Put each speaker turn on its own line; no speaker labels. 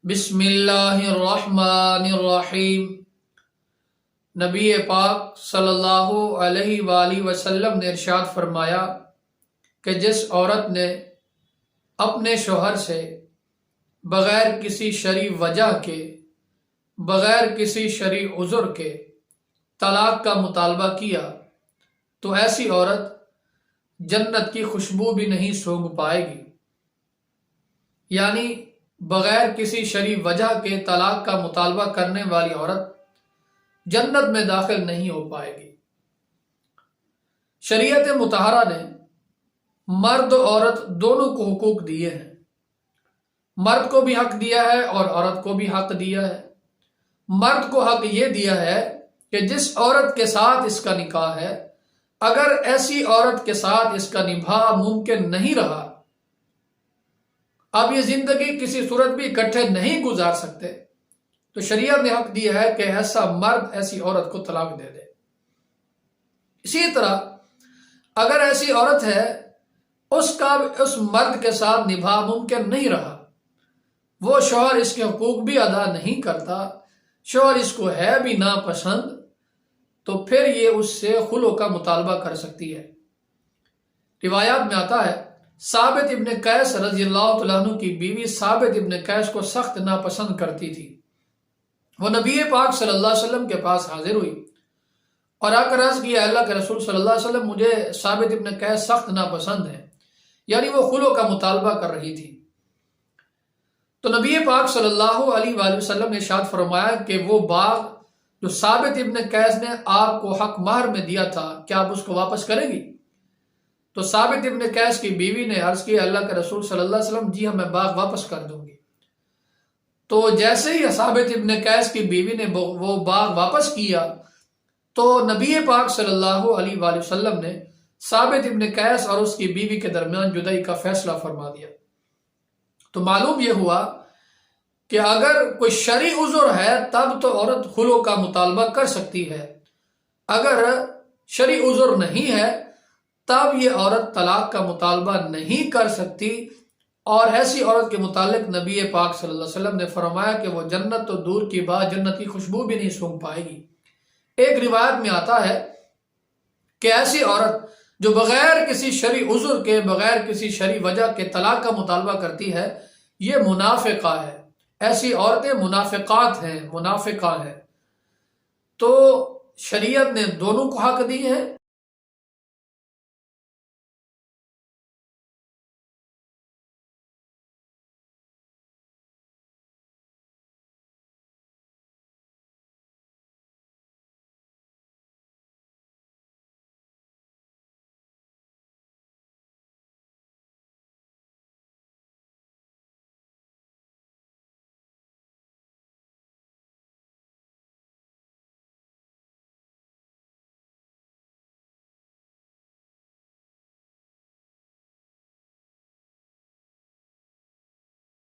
بسم اللہ الرحمن الرحیم۔ نبی پاک صلی اللہ علیہ وآلہ وسلم نے ارشاد فرمایا کہ جس عورت نے اپنے شوہر سے بغیر کسی شرعی وجہ کے، بغیر کسی شرعی عذر کے طلاق کا مطالبہ کیا تو ایسی عورت جنت کی خوشبو بھی نہیں سونگھ پائے گی، یعنی بغیر کسی شرعی وجہ کے طلاق کا مطالبہ کرنے والی عورت جنت میں داخل نہیں ہو پائے گی۔ شریعت مطہرہ نے مرد و عورت دونوں کو حقوق دیے ہیں، مرد کو بھی حق دیا ہے اور عورت کو بھی حق دیا ہے۔ مرد کو حق یہ دیا ہے کہ جس عورت کے ساتھ اس کا نکاح ہے، اگر ایسی عورت کے ساتھ اس کا نبھا ممکن نہیں رہا، اب یہ زندگی کسی صورت بھی اکٹھے نہیں گزار سکتے، تو شریعت نے حق دیا ہے کہ ایسا مرد ایسی عورت کو طلاق دے دے۔ اسی طرح اگر ایسی عورت ہے اس مرد کے ساتھ نبھا ممکن نہیں رہا، وہ شوہر اس کے حقوق بھی ادا نہیں کرتا، شوہر اس کو ہے بھی ناپسند، تو پھر یہ اس سے خلع کا مطالبہ کر سکتی ہے۔ روایات میں آتا ہے ثابت ابن قیس رضی اللہ عنہ کی بیوی ثابت ابن قیس کو سخت ناپسند کرتی تھی۔ وہ نبی پاک صلی اللہ علیہ وسلم کے پاس حاضر ہوئی اور آ کر عرض کیا، اللہ کے رسول صلی اللہ علیہ وسلم، مجھے ثابت ابن قیس سخت ناپسند ہے، یعنی وہ خلع کا مطالبہ کر رہی تھی۔ تو نبی پاک صلی اللہ علیہ وآلہ وسلم نے ارشاد فرمایا کہ وہ باغ جو ثابت ابن قیس نے آپ کو حق مہر میں دیا تھا، کیا آپ اس کو واپس کریں گی؟ تو ثابت ابن قیس کی بیوی نے عرض کیا، اللہ کے رسول صلی اللہ علیہ وسلم، جی ہاں، میں باغ واپس کر دوں گی۔ تو جیسے ہی ثابت ابن قیس کی بیوی نے وہ باغ واپس کیا تو نبی پاک صلی اللہ علیہ وآلہ وسلم نے ثابت ابن قیس اور اس کی بیوی کے درمیان جدائی کا فیصلہ فرما دیا۔ تو معلوم یہ ہوا کہ اگر کوئی شرعی عذر ہے تب تو عورت خلع کا مطالبہ کر سکتی ہے، اگر شرعی عذر نہیں ہے تب یہ عورت طلاق کا مطالبہ نہیں کر سکتی، اور ایسی عورت کے متعلق نبی پاک صلی اللہ علیہ وسلم نے فرمایا کہ وہ جنت تو دور کی بات، جنت کی خوشبو بھی نہیں سونگھ پائے گی۔ ایک روایت میں آتا ہے کہ ایسی عورت جو بغیر کسی شرعی عذر کے، بغیر کسی شرعی وجہ کے طلاق کا مطالبہ کرتی ہے، یہ منافقہ ہے، ایسی عورتیں منافقات ہیں، منافقہ ہیں۔ تو شریعت نے دونوں کو حق دی ہے،